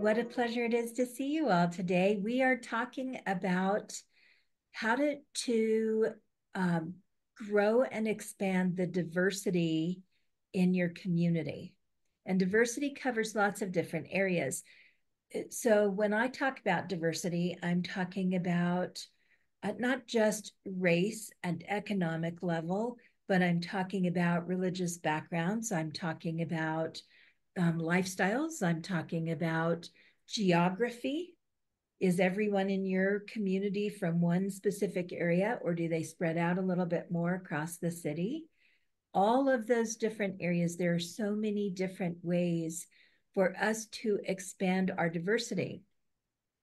What a pleasure it is to see you all today. We are talking about how to um, grow and expand the diversity in your community. And diversity covers lots of different areas. So when I talk about diversity, I'm talking about not just race and economic level, but I'm talking about religious backgrounds. I'm talking about lifestyles. I'm talking about geography. Is everyone in your community from one specific area, or do they spread out a little bit more across the city? All of those different areas, there are so many different ways for us to expand our diversity.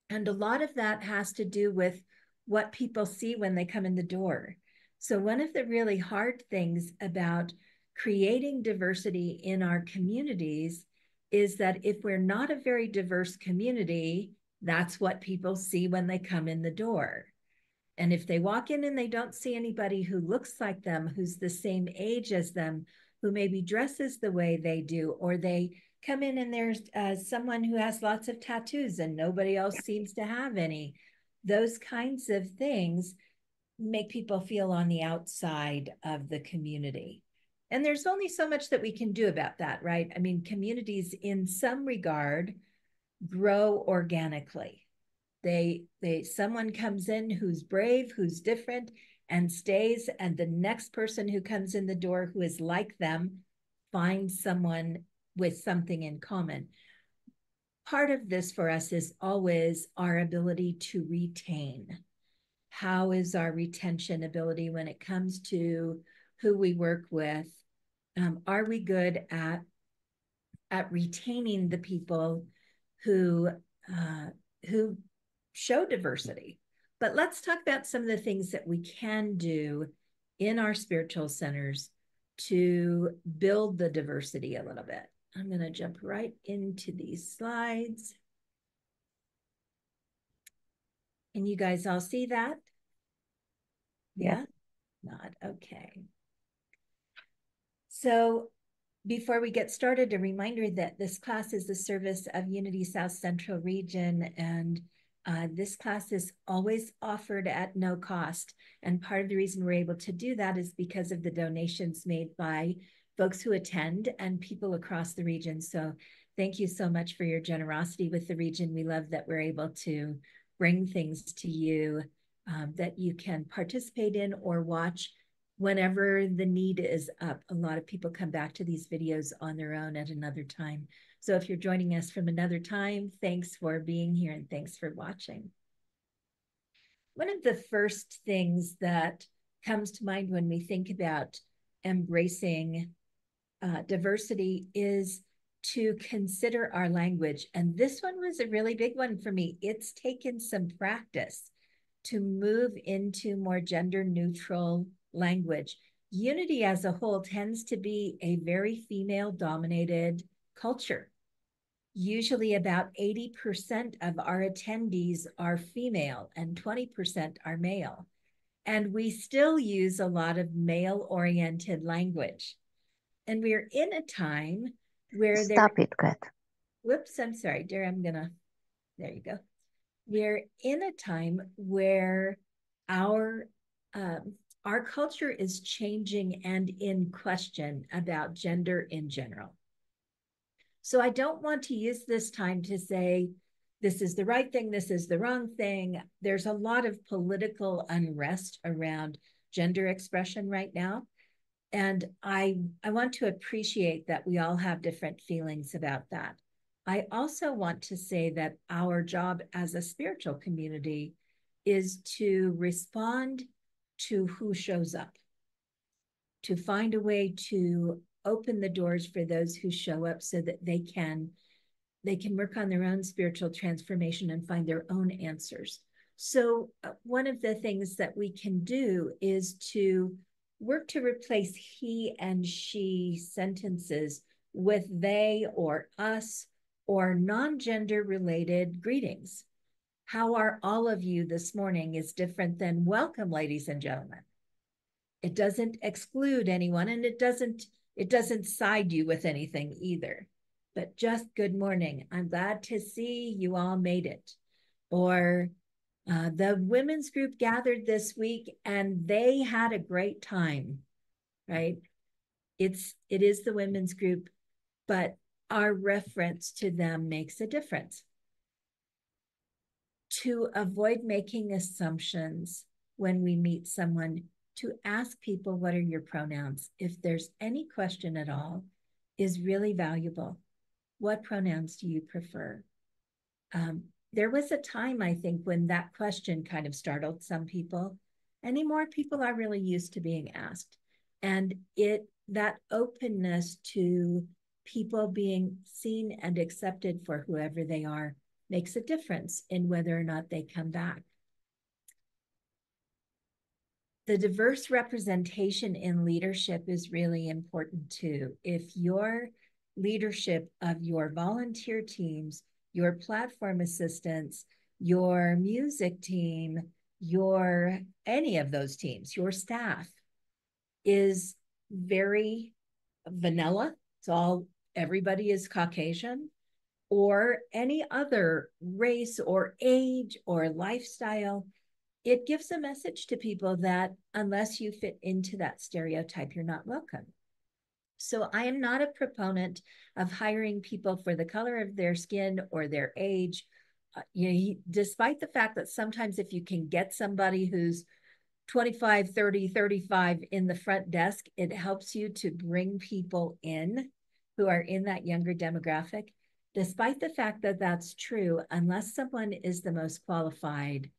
And a lot of that has to do with what people see when they come in the door. So, one of the really hard things about creating diversity in our communities is that if we're not a very diverse community, that's what people see when they come in the door. And if they walk in and they don't see anybody who looks like them, who's the same age as them, who maybe dresses the way they do, or they come in and there's someone who has lots of tattoos and nobody else seems to have any, those kinds of things make people feel on the outside of the community. And there's only so much that we can do about that, right? I mean, communities in some regard grow organically. They someone comes in who's brave, who's different, and stays, and the next person who comes in the door who is like them finds someone with something in common. Part of this for us is always our ability to retain. How is our retention ability when it comes to who we work with? Are we good at retaining the people who who show diversity? But let's talk about some of the things that we can do in our spiritual centers to build the diversity a little bit. I'm going to jump right into these slides. Can you guys all see that? Yeah? Not okay. So before we get started, a reminder that this class is the service of Unity South Central Region, and this class is always offered at no cost. And part of the reason we're able to do that is because of the donations made by folks who attend and people across the region. So thank you so much for your generosity with the region. We love that we're able to bring things to you that you can participate in or watch whenever the need is up. A lot of people come back to these videos on their own at another time. So if you're joining us from another time, thanks for being here and thanks for watching. One of the first things that comes to mind when we think about embracing diversity is to consider our language. And this one was a really big one for me. It's taken some practice to move into more gender neutral language. Unity as a whole tends to be a very female dominated culture. Usually about 80% of our attendees are female and 20% are male. And we still use a lot of male oriented language. And we're in a time where Stop it, Kat. Whoops, I'm sorry, dear. There you go. We're in a time where our our culture is changing and in question about gender in general. So I don't want to use this time to say this is the right thing, this is the wrong thing. There's a lot of political unrest around gender expression right now. And I want to appreciate that we all have different feelings about that. I also want to say that our job as a spiritual community is to respond to who shows up, to find a way to open the doors for those who show up so that they can work on their own spiritual transformation and find their own answers. So one of the things that we can do is to work to replace he and she sentences with they or us or non-gender related greetings. How are all of you this morning is different than welcome, ladies and gentlemen. It doesn't exclude anyone, and it doesn't side you with anything either. but just good morning. I'm glad to see you all made it. Or the women's group gathered this week and they had a great time, right? It is the women's group, but our reference to them makes a difference. To avoid making assumptions when we meet someone, to ask people, what are your pronouns? If there's any question at all, is really valuable. What pronouns do you prefer? There was a time, I think, when that question kind of startled some people. Anymore, people are really used to being asked. And that openness to people being seen and accepted for whoever they are makes a difference in whether or not they come back. The diverse representation in leadership is really important too. If your leadership of your volunteer teams, your platform assistants, your music team, your any of those teams, your staff is very vanilla, it's all everybody is Caucasian, or any other race or age or lifestyle, it gives a message to people that unless you fit into that stereotype, you're not welcome. So I am not a proponent of hiring people for the color of their skin or their age. Despite the fact that sometimes if you can get somebody who's 25, 30, 35 in the front desk, it helps you to bring people in who are in that younger demographic. Despite the fact that that's true, unless someone is the most qualified,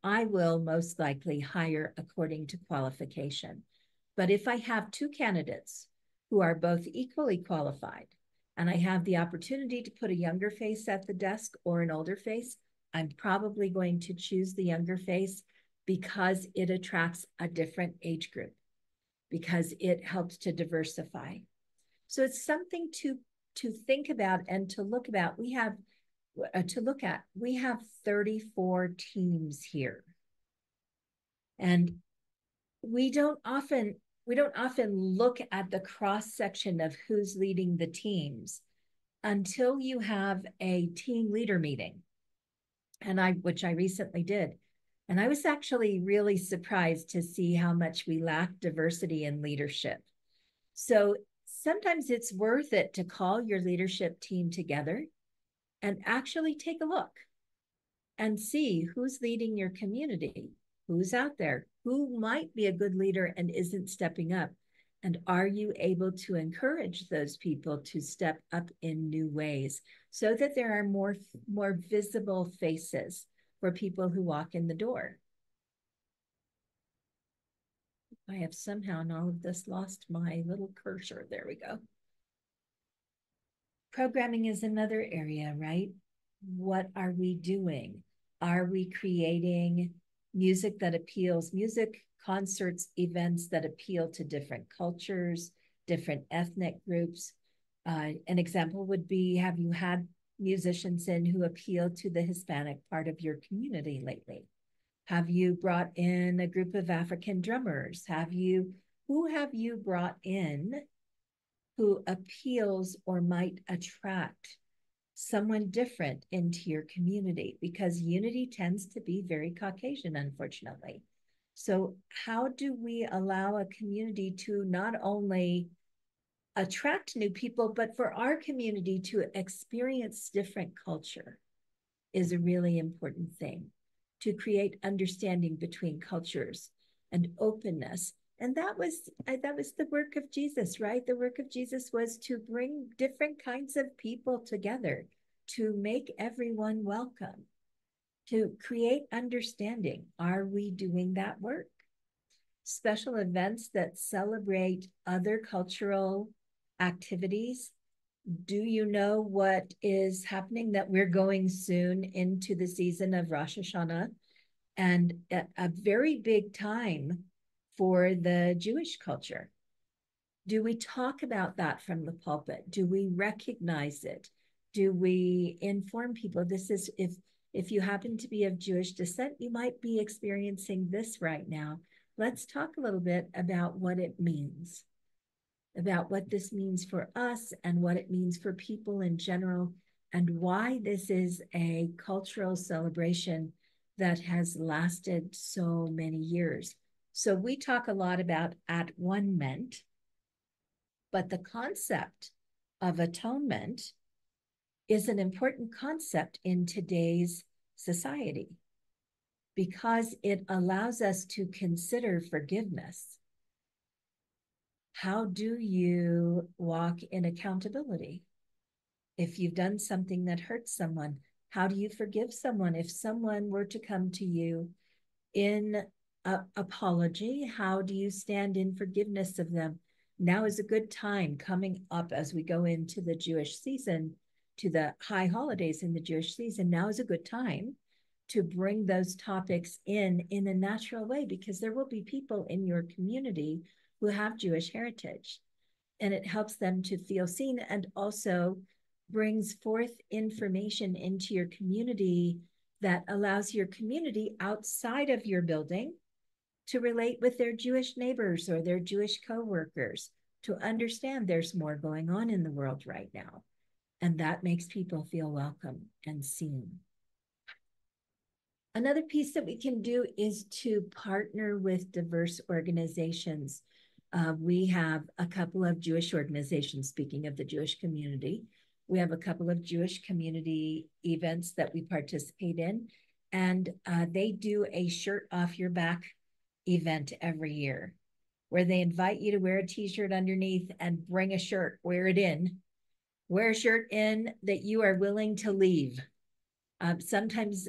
I will most likely hire according to qualification. But if I have two candidates who are both equally qualified, and I have the opportunity to put a younger face at the desk or an older face, I'm probably going to choose the younger face because it attracts a different age group, because it helps to diversify. So it's something to think about and to look about. We have 34 teams here, and we don't often look at the cross section of who's leading the teams until you have a team leader meeting, which I recently did. And I was actually really surprised to see how much we lack diversity in leadership. So sometimes it's worth it to call your leadership team together and actually take a look and see who's leading your community, who's out there, who might be a good leader and isn't stepping up. And are you able to encourage those people to step up in new ways so that there are more visible faces for people who walk in the door? I have somehow in all of this lost my little cursor. There we go. Programming is another area, right? What are we doing? Are we creating music that appeals, music, concerts, events that appeal to different cultures, different ethnic groups? An example would be, have you had musicians in who appeal to the Hispanic part of your community lately? Have you brought in a group of African drummers? Who have you brought in who appeals or might attract someone different into your community? Because unity tends to be very Caucasian, unfortunately. So how do we allow a community to not only attract new people, but for our community to experience different culture is a really important thing, to create understanding between cultures and openness. And that was the work of Jesus, right? The work of Jesus was to bring different kinds of people together, to make everyone welcome, to create understanding. Are we doing that work? Special events that celebrate other cultural activities. Do you know what is happening? That we're going soon into the season of Rosh Hashanah, and a very big time for the Jewish culture. Do we talk about that from the pulpit? Do we recognize it? Do we inform people this is, if you happen to be of Jewish descent, you might be experiencing this right now. Let's talk a little bit about what it means. about what this means for us and what it means for people in general, and why this is a cultural celebration that has lasted so many years. So we talk a lot about at one meant, but the concept of atonement is an important concept in today's society because it allows us to consider forgiveness. How do you walk in accountability? If you've done something that hurts someone, how do you forgive someone? If someone were to come to you in apology, how do you stand in forgiveness of them? Now is a good time coming up as we go into the Jewish season, to the high holidays in the Jewish season. Now is a good time to bring those topics in a natural way, because there will be people in your community who have Jewish heritage, and it helps them to feel seen, and also brings forth information into your community that allows your community outside of your building to relate with their Jewish neighbors or their Jewish coworkers, to understand there's more going on in the world right now. And that makes people feel welcome and seen. Another piece that we can do is to partner with diverse organizations. We have a couple of Jewish organizations, speaking of the Jewish community. We have a couple of Jewish community events that we participate in, and they do a shirt off your back event every year where they invite you to wear a t-shirt underneath and bring a shirt, wear a shirt in that you are willing to leave. Sometimes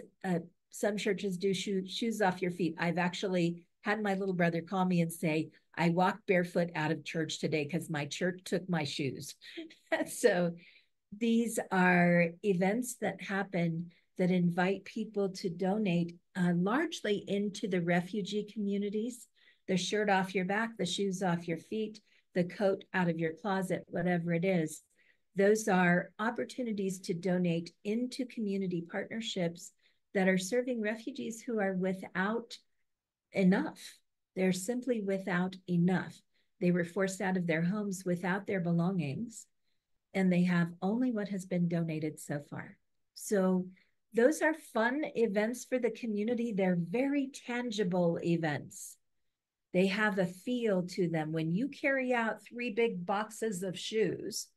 some churches do shoes off your feet. I've actually had my little brother call me and say, I walked barefoot out of church today because my church took my shoes. So these are events that happen that invite people to donate largely into the refugee communities. The shirt off your back, the shoes off your feet, the coat out of your closet, whatever it is. Those are opportunities to donate into community partnerships that are serving refugees who are without enough. They're simply without enough. They were forced out of their homes without their belongings, and they have only what has been donated so far. So those are fun events for the community. They're very tangible events. They have a feel to them. When you carry out 3 big boxes of shoes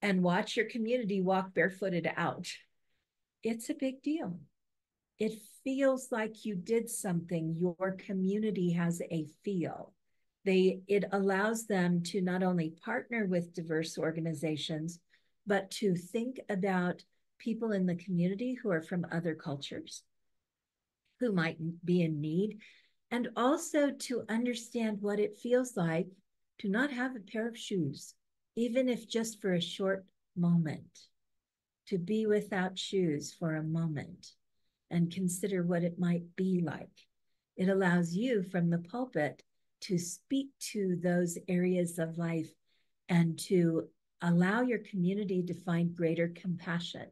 and watch your community walk barefooted out, it's a big deal. It feels like you did something. Your community has a feel. It allows them to not only partner with diverse organizations, but to think about people in the community who are from other cultures, who might be in need, and also to understand what it feels like to not have a pair of shoes, even if just for a short moment, to be without shoes for a moment and consider what it might be like. It allows you from the pulpit to speak to those areas of life and to allow your community to find greater compassion.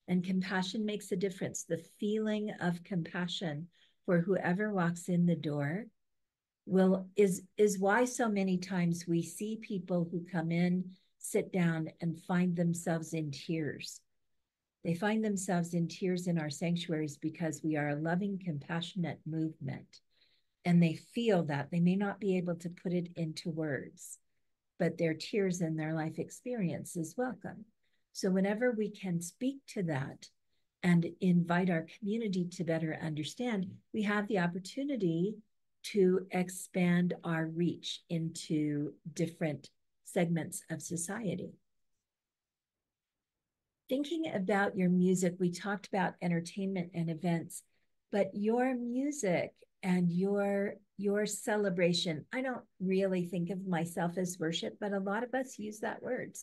And compassion makes a difference. The feeling of compassion for whoever walks in the door is why so many times we see people who come in, sit down, and find themselves in tears. They find themselves in tears in our sanctuaries because we are a loving, compassionate movement. And they feel that. They may not be able to put it into words, but their tears and their life experience is welcome. So whenever we can speak to that and invite our community to better understand, we have the opportunity to expand our reach into different segments of society. Thinking about your music, we talked about entertainment and events, but your music and your celebration, I don't really think of myself as worship, but a lot of us use that word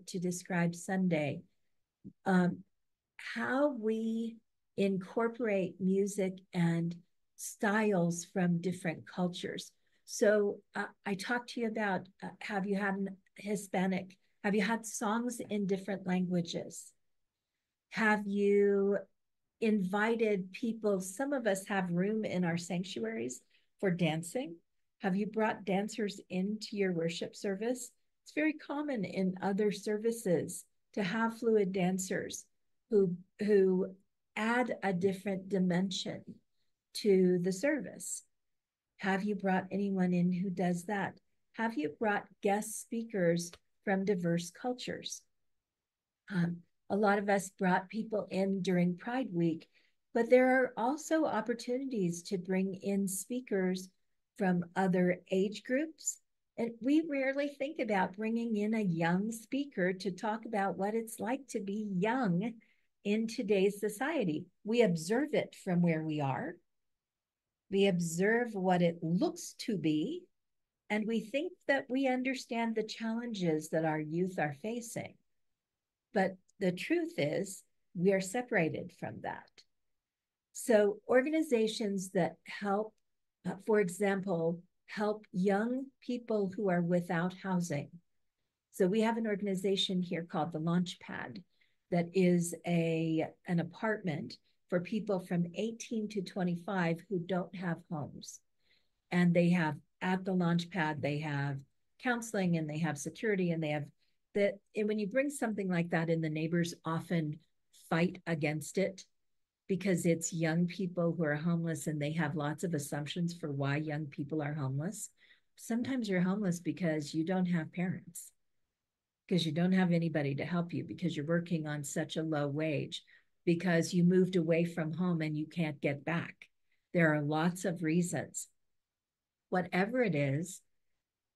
to describe Sunday. How we incorporate music and styles from different cultures. So I talked to you about, have you had Hispanic, have you had songs in different languages? Have you invited people? Some of us have room in our sanctuaries for dancing. Have you brought dancers into your worship service? It's very common in other services to have fluid dancers who add a different dimension to the service. Have you brought anyone in who does that? Have you brought guest speakers from diverse cultures? A lot of us brought people in during Pride Week, but there are also opportunities to bring in speakers from other age groups. And we rarely think about bringing in a young speaker to talk about what it's like to be young in today's society. We observe it from where we are, we observe what it looks to be, and we think that we understand the challenges that our youth are facing. But the truth is, we are separated from that. So, organizations that help, for example, help young people who are without housing. So, we have an organization here called the Launchpad that is an apartment for people from 18 to 25 who don't have homes. And they have at the Launchpad, they have counseling and they have security and they have that. And when you bring something like that in, the neighbors often fight against it because it's young people who are homeless and they have lots of assumptions for why young people are homeless. Sometimes you're homeless because you don't have parents, because you don't have anybody to help you, because you're working on such a low wage, because you moved away from home and you can't get back. There are lots of reasons. Whatever it is,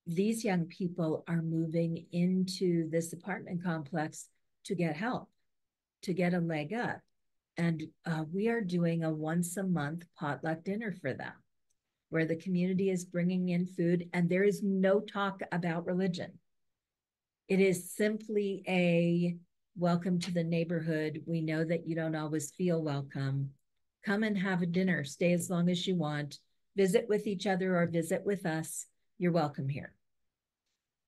these young people are moving into this apartment complex to get help, to get a leg up. And we are doing a once a month potluck dinner for them, where the community is bringing in food and there is no talk about religion. It is simply a welcome to the neighborhood. We know that you don't always feel welcome. Come and have a dinner. Stay as long as you want. Visit with each other or visit with us. You're welcome here.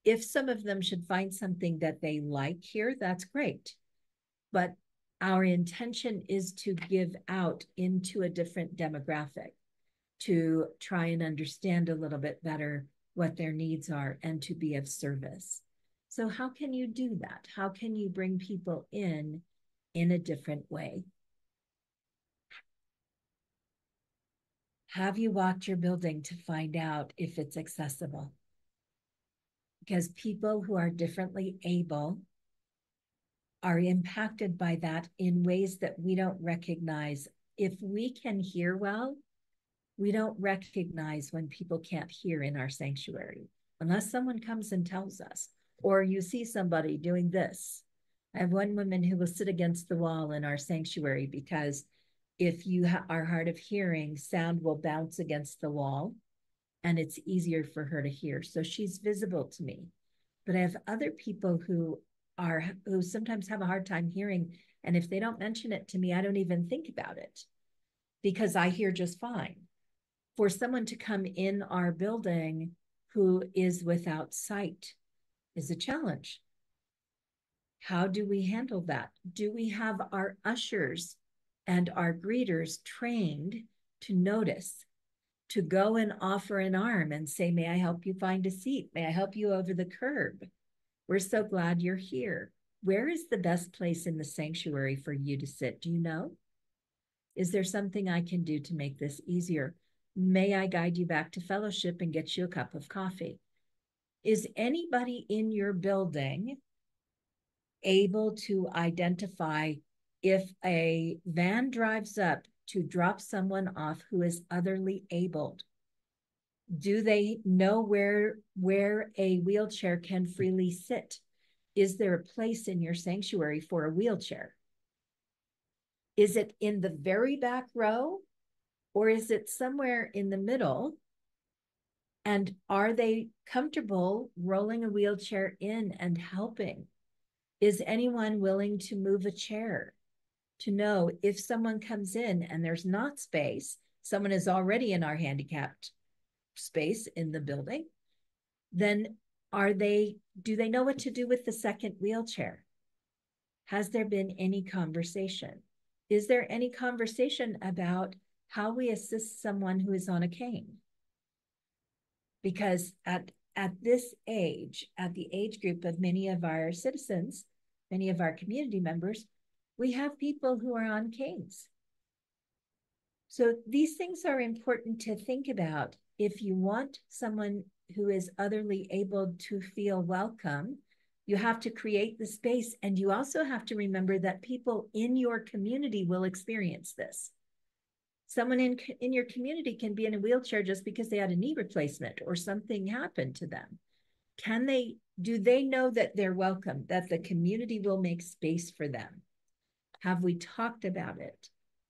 If some of them should find something that they like here, that's great. But our intention is to give out into a different demographic, to try and understand a little bit better what their needs are and to be of service. So how can you do that? How can you bring people in a different way? Have you walked your building to find out if it's accessible? Because people who are differently able are impacted by that in ways that we don't recognize. If we can hear well, we don't recognize when people can't hear in our sanctuary, unless someone comes and tells us, or you see somebody doing this. I have one woman who will sit against the wall in our sanctuary because if you are hard of hearing, sound will bounce against the wall and it's easier for her to hear. So she's visible to me. But I have other people who sometimes have a hard time hearing. And if they don't mention it to me, I don't even think about it because I hear just fine. For someone to come in our building who is without sight is a challenge. How do we handle that? Do we have our ushers and our greeters trained to notice, to go and offer an arm and say, may I help you find a seat? May I help you over the curb? We're so glad you're here. Where is the best place in the sanctuary for you to sit? Do you know? Is there something I can do to make this easier? May I guide you back to fellowship and get you a cup of coffee? Is anybody in your building able to identify if a van drives up to drop someone off who is otherly abled? Do they know where a wheelchair can freely sit? Is there a place in your sanctuary for a wheelchair? Is it in the very back row or is it somewhere in the middle? And are they comfortable rolling a wheelchair in and helping? Is anyone willing to move a chair? To know if someone comes in and there's not space, someone is already in our handicapped space in the building, then do they know what to do with the second wheelchair? Has there been any conversation? Is there any conversation about how we assist someone who is on a cane? because at this age, at the age group of many of our citizens, many of our community members, we have people who are on canes. So these things are important to think about. If you want someone who is otherly able to feel welcome, you have to create the space. And you also have to remember that people in your community will experience this. Someone in your community can be in a wheelchair just because they had a knee replacement or something happened to them. Do they know that they're welcome, that the community will make space for them? Have we talked about it?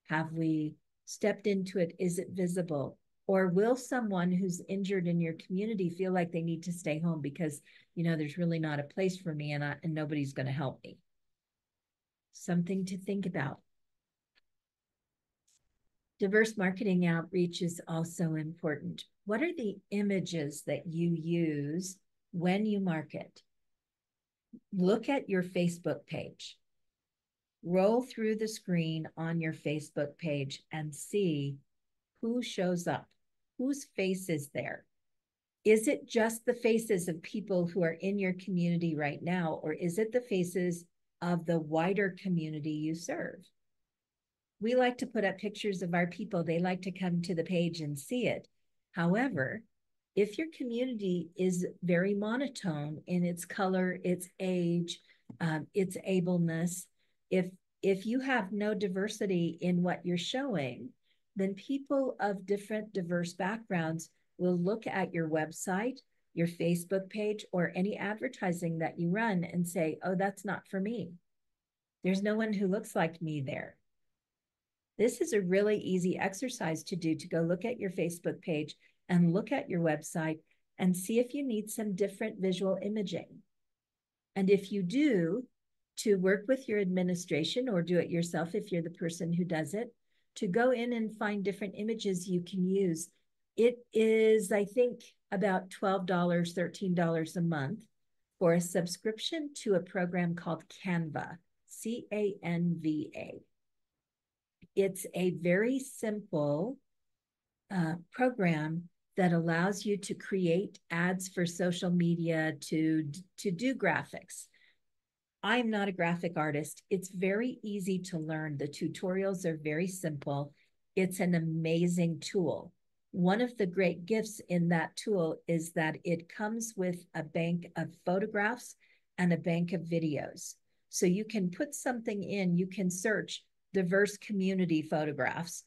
Have we stepped into it? Is it visible? Or will someone who's injured in your community feel like they need to stay home because, there's really not a place for me and nobody's going to help me? Something to think about. Diverse marketing outreach is also important. What are the images that you use when you market? Look at your Facebook page. Roll through the screen on your Facebook page and see who shows up, whose face is there. Is it just the faces of people who are in your community right now, or is it the faces of the wider community you serve? We like to put up pictures of our people. They like to come to the page and see it. However, if your community is very monotone in its color, its age, its ableness, if you have no diversity in what you're showing, then people of different diverse backgrounds will look at your website, your Facebook page, or any advertising that you run and say, oh, that's not for me. There's no one who looks like me there. This is a really easy exercise to do, to go look at your Facebook page and look at your website and see if you need some different visual imaging. And if you do, to work with your administration or do it yourself if you're the person who does it, to go in and find different images you can use. It is, I think, about $12, $13 a month for a subscription to a program called Canva, Canva. It's a very simple program that allows you to create ads for social media, to do graphics. I'm not a graphic artist. It's very easy to learn. The tutorials are very simple. It's an amazing tool. One of the great gifts in that tool is that it comes with a bank of photographs and a bank of videos. So you can put something in, you can search diverse community photographs,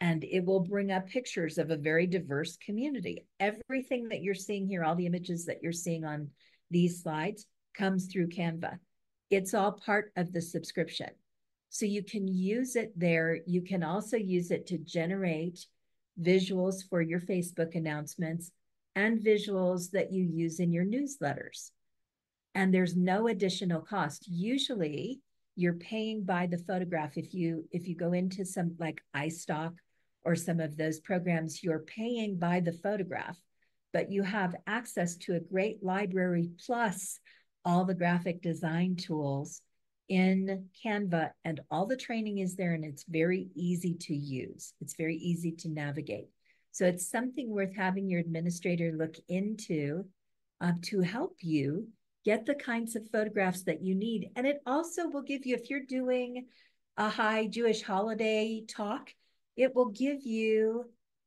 and it will bring up pictures of a very diverse community. Everything that you're seeing here, all the images that you're seeing on these slides, comes through Canva. It's all part of the subscription. So you can use it there. You can also use it to generate visuals for your Facebook announcements and visuals that you use in your newsletters. And there's no additional cost. Usually you're paying by the photograph. If you go into some like iStock or some of those programs, you're paying by the photograph, but you have access to a great library plus all the graphic design tools in Canva, and all the training is there, and it's very easy to use. It's very easy to navigate. So it's something worth having your administrator look into to help you get the kinds of photographs that you need. And it also will give you, if you're doing a high Jewish holiday talk, it will give you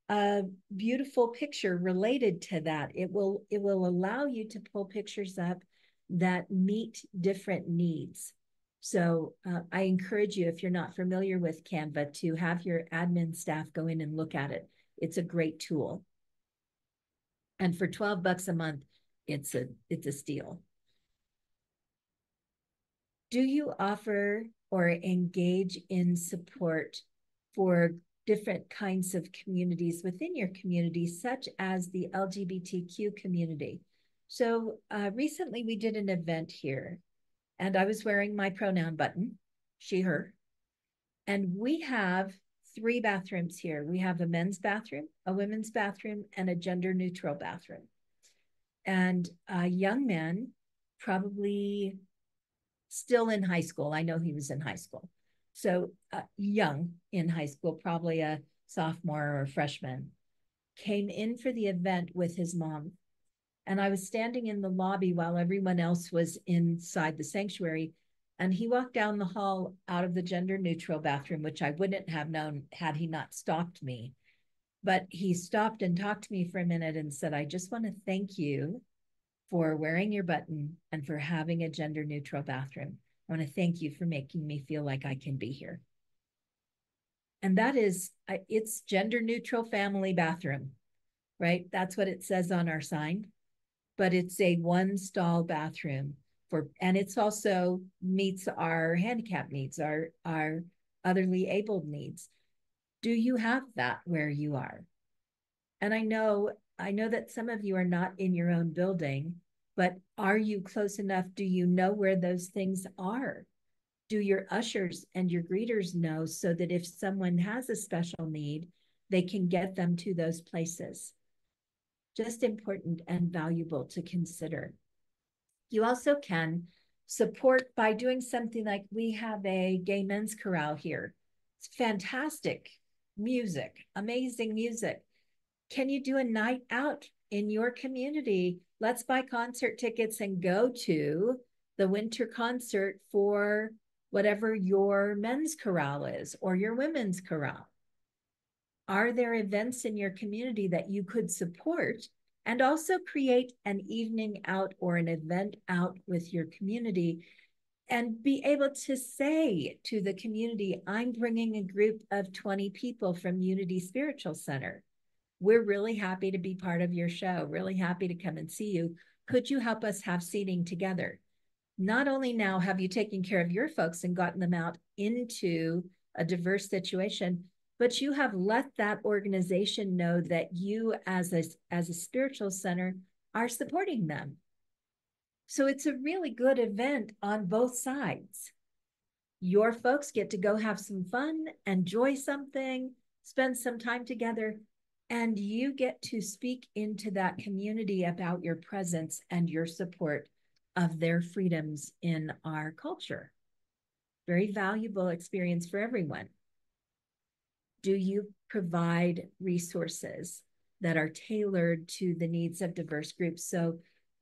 a beautiful picture related to that. It will allow you to pull pictures up that meet different needs. So I encourage you, if you're not familiar with Canva, to have your admin staff go in and look at it. It's a great tool. And for $12 a month, it's a steal. Do you offer or engage in support for different kinds of communities within your community, such as the LGBTQ community? So recently we did an event here, and I was wearing my pronoun button, she, her. And we have 3 bathrooms here. We have a men's bathroom, a women's bathroom, and a gender neutral bathroom. And a young man, probably still in high school. I know he was in high school. So young in high school, probably a sophomore or a freshman, came in for the event with his mom. And I was standing in the lobby while everyone else was inside the sanctuary. And he walked down the hall out of the gender neutral bathroom, which I wouldn't have known had he not stopped me. But he stopped and talked to me for a minute and said, I just want to thank you for wearing your button and for having a gender neutral bathroom. I want to thank you for making me feel like I can be here. And that is, it's gender neutral family bathroom, right? That's what it says on our sign, but it's a one stall bathroom for, and it's also meets our handicap needs, our otherly abled needs. Do you have that where you are? And I know that some of you are not in your own building, but are you close enough? Do you know where those things are? Do your ushers and your greeters know so that if someone has a special need, they can get them to those places? Just important and valuable to consider. You also can support by doing something like we have a gay men's chorale here. It's fantastic music, amazing music. Can you do a night out in your community? Let's buy concert tickets and go to the winter concert for whatever your men's chorale is or your women's chorale. Are there events in your community that you could support and also create an evening out or an event out with your community and be able to say to the community, I'm bringing a group of 20 people from Unity Spiritual Center. We're really happy to be part of your show, really happy to come and see you. Could you help us have seating together? Not only now have you taken care of your folks and gotten them out into a diverse situation, but you have let that organization know that you as a spiritual center are supporting them. So it's a really good event on both sides. Your folks get to go have some fun, enjoy something, spend some time together, and you get to speak into that community about your presence and your support of their freedoms in our culture. Very valuable experience for everyone. Do you provide resources that are tailored to the needs of diverse groups? So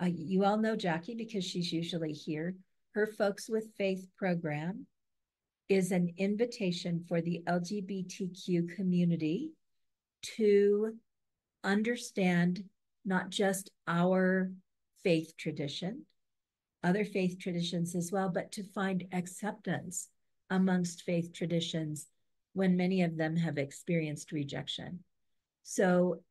you all know Jackie because she's usually here. Her Folks with Faith program is an invitation for the LGBTQ community to understand not just our faith tradition, other faith traditions as well, but to find acceptance amongst faith traditions when many of them have experienced rejection. So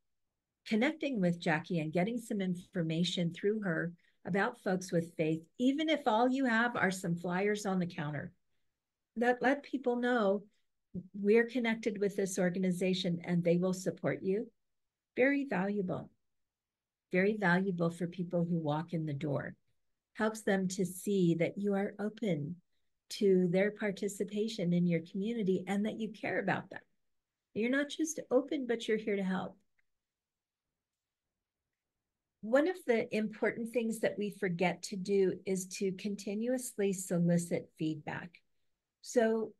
connecting with Jackie and getting some information through her about Folks with Faith, even if all you have are some flyers on the counter, that let people know we're connected with this organization and they will support you. Very valuable for people who walk in the door. Helps them to see that you are open to their participation in your community and that you care about them. You're not just open, but you're here to help. One of the important things that we forget to do is to continuously solicit feedback. So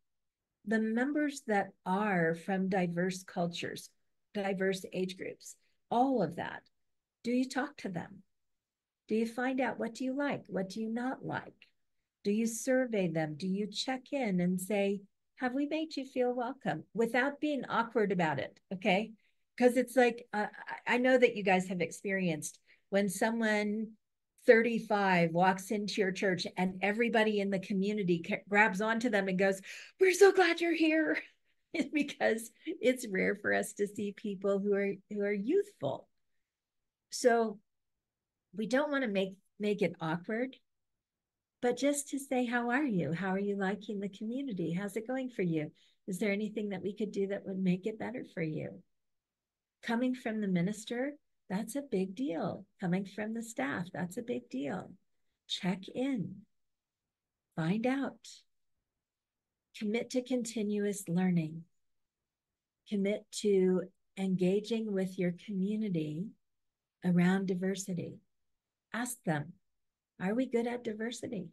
the members that are from diverse cultures, diverse age groups, all of that, do you talk to them? Do you find out what do you like? What do you not like? Do you survey them? Do you check in and say, have we made you feel welcome without being awkward about it? Okay. Because it's like, I know that you guys have experienced when someone 35 walks into your church and everybody in the community grabs onto them and goes, we're so glad you're here. Because it's rare for us to see people who are youthful. So we don't want to make it awkward, but just to say, how are you? How are you liking the community? How's it going for you? Is there anything that we could do that would make it better for you? Coming from the minister, that's a big deal. Coming from the staff, that's a big deal. Check in, find out, commit to continuous learning, commit to engaging with your community around diversity. Ask them, are we good at diversity?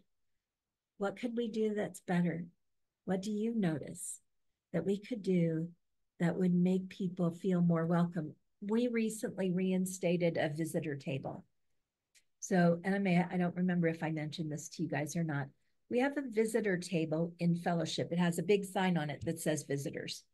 What could we do that's better? What do you notice that we could do that would make people feel more welcome? We recently reinstated a visitor table. So, and I don't remember if I mentioned this to you guys or not. We have a visitor table in fellowship. It has a big sign on it that says visitors.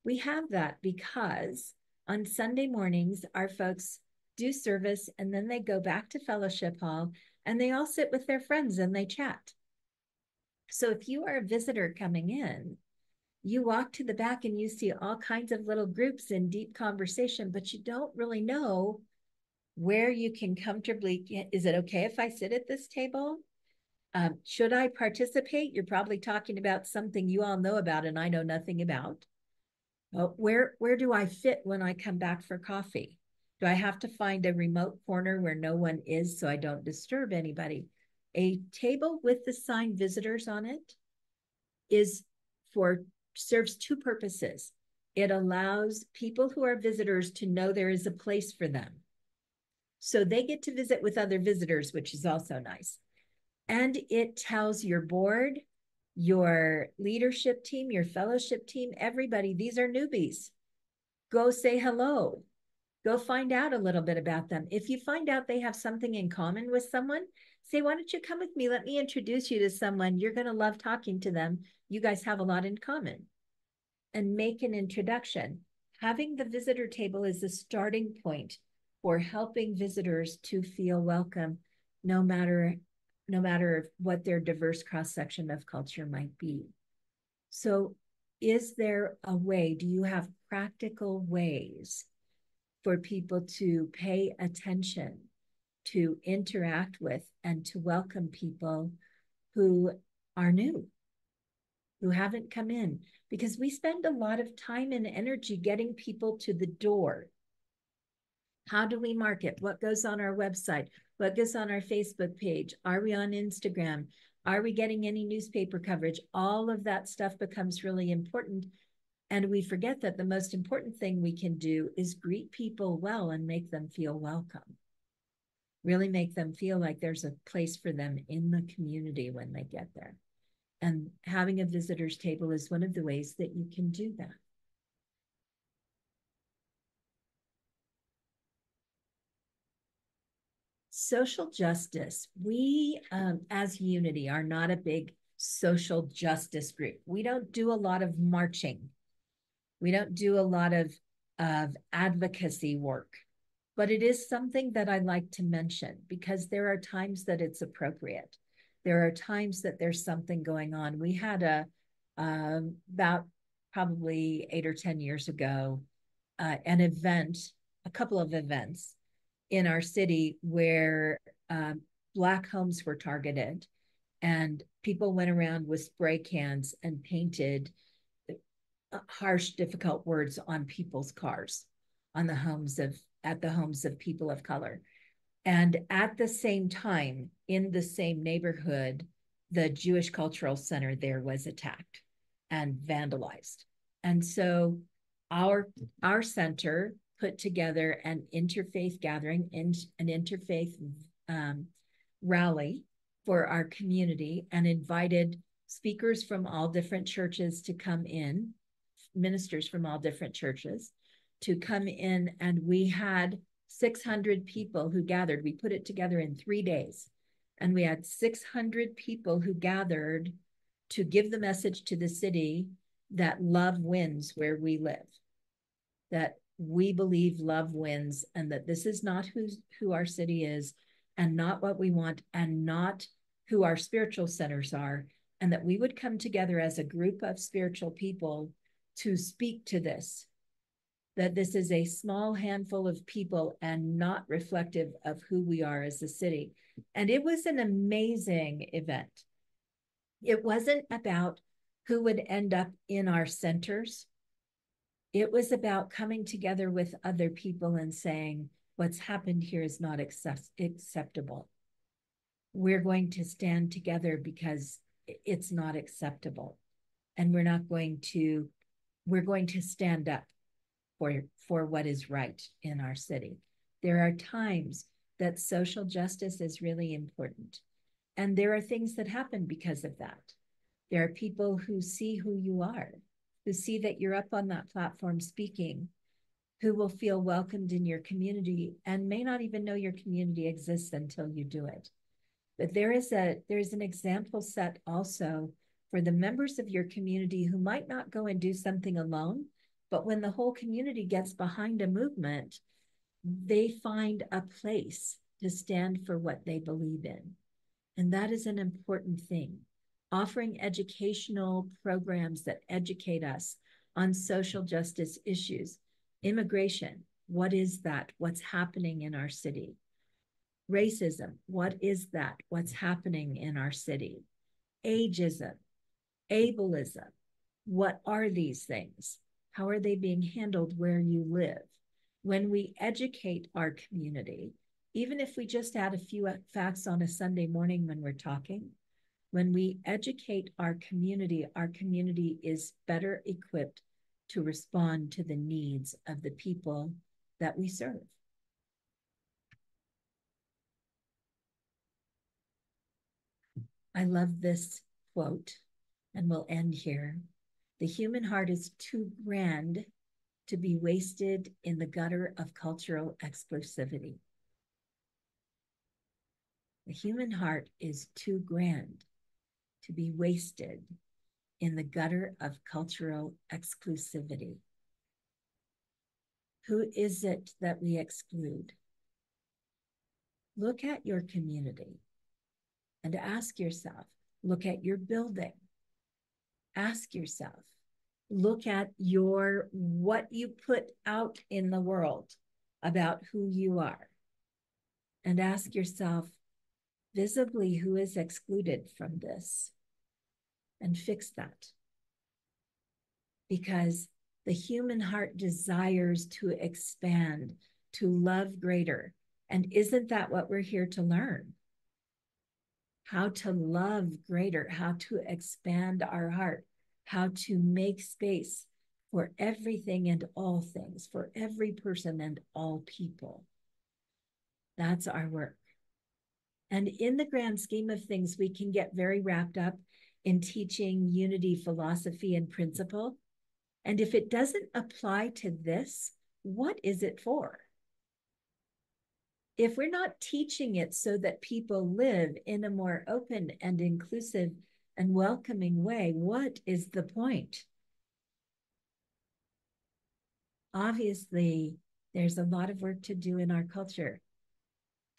We have that because on Sunday mornings, our folks do service and then they go back to fellowship hall and they all sit with their friends and they chat. So if you are a visitor coming in, you walk to the back and you see all kinds of little groups in deep conversation, but you don't really know where you can comfortably get. Is it okay if I sit at this table? Should I participate? You're probably talking about something you all know about and I know nothing about. Where do I fit when I come back for coffee? Do I have to find a remote corner where no one is so I don't disturb anybody? A table with the sign visitors on it is for serves two purposes. It allows people who are visitors to know there is a place for them. So they get to visit with other visitors, which is also nice. And it tells your board, your leadership team, your fellowship team, everybody, these are newbies. Go say hello. Go find out a little bit about them. If you find out they have something in common with someone, say, why don't you come with me? Let me introduce you to someone. You're going to love talking to them. You guys have a lot in common. And make an introduction. Having the visitor table is a starting point for helping visitors to feel welcome, no matter what their diverse cross-section of culture might be. So is there a way, do you have practical ways for people to pay attention, to interact with, and to welcome people who are new, who haven't come in? Because we spend a lot of time and energy getting people to the door. How do we market? What goes on our website? What goes on our Facebook page? Are we on Instagram? Are we getting any newspaper coverage? All of that stuff becomes really important. And we forget that the most important thing we can do is greet people well and make them feel welcome. Really make them feel like there's a place for them in the community when they get there. And having a visitors table is one of the ways that you can do that. Social justice. We, as Unity, are not a big social justice group. We don't do a lot of marching. We don't do a lot of advocacy work, but it is something that I like to mention because there are times that it's appropriate. There are times that there's something going on. We had about probably 8 or 10 years ago, an event, a couple of events in our city where Black homes were targeted and people went around with spray cans and painted harsh, difficult words on people's cars, on the homes of at the homes of people of color. And at the same time, in the same neighborhood, the Jewish Cultural Center there was attacked and vandalized. And so our our center put together an interfaith gathering, an interfaith um, rally for our community, and invited speakers from all different churches to come in, ministers from all different churches to come in. And we had 600 people who gathered. We put it together in 3 days. And we had 600 people who gathered to give the message to the city that love wins where we live, that we believe love wins, and that this is not who our city is, and not what we want, and not who our spiritual centers are, and that we would come together as a group of spiritual people to speak to this, that this is a small handful of people and not reflective of who we are as a city. And it was an amazing event. It wasn't about who would end up in our centers. It was about coming together with other people and saying, what's happened here is not acceptable. We're going to stand together because it's not acceptable. And we're going to stand up for what is right in our city. There are times that social justice is really important. And there are things that happen because of that. There are people who see who you are, who see that you're up on that platform speaking, who will feel welcomed in your community and may not even know your community exists until you do it. But there's an example set also for the members of your community who might not go and do something alone, but when the whole community gets behind a movement, they find a place to stand for what they believe in. And that is an important thing. Offering educational programs that educate us on social justice issues. Immigration, what is that? What's happening in our city? Racism, what is that? What's happening in our city? Ageism, ableism, what are these things? How are they being handled where you live? When we educate our community, even if we just add a few facts on a Sunday morning when we're talking, when we educate our community is better equipped to respond to the needs of the people that we serve. I love this quote, and we'll end here. The human heart is too grand to be wasted in the gutter of cultural explosivity. The human heart is too grand to be wasted in the gutter of cultural exclusivity. Who is it that we exclude? Look at your community and ask yourself, look at your building. Ask yourself, look at what you put out in the world about who you are, and ask yourself visibly who is excluded from this, and fix that. Because the human heart desires to expand, to love greater. And isn't that what we're here to learn? How to love greater, how to expand our heart, how to make space for everything and all things, for every person and all people. That's our work. And in the grand scheme of things, we can get very wrapped up in teaching unity philosophy and principle. And if it doesn't apply to this, what is it for? If we're not teaching it so that people live in a more open and inclusive and welcoming way, what is the point? Obviously, there's a lot of work to do in our culture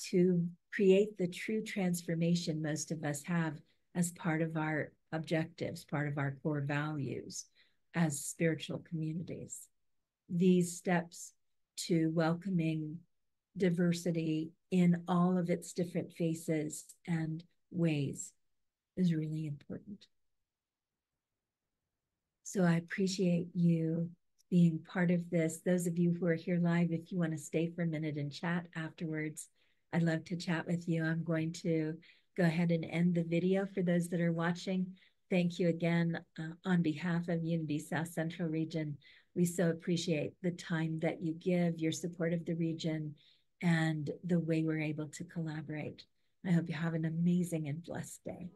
to create the true transformation most of us have as part of our objectives, part of our core values as spiritual communities. These steps to welcoming diversity in all of its different faces and ways is really important. So I appreciate you being part of this. Those of you who are here live, if you want to stay for a minute and chat afterwards, I'd love to chat with you. I'm going to go ahead and end the video for those that are watching. Thank you again on behalf of Unity South Central Region. We so appreciate the time that you give, your support of the region, and the way we're able to collaborate. I hope you have an amazing and blessed day.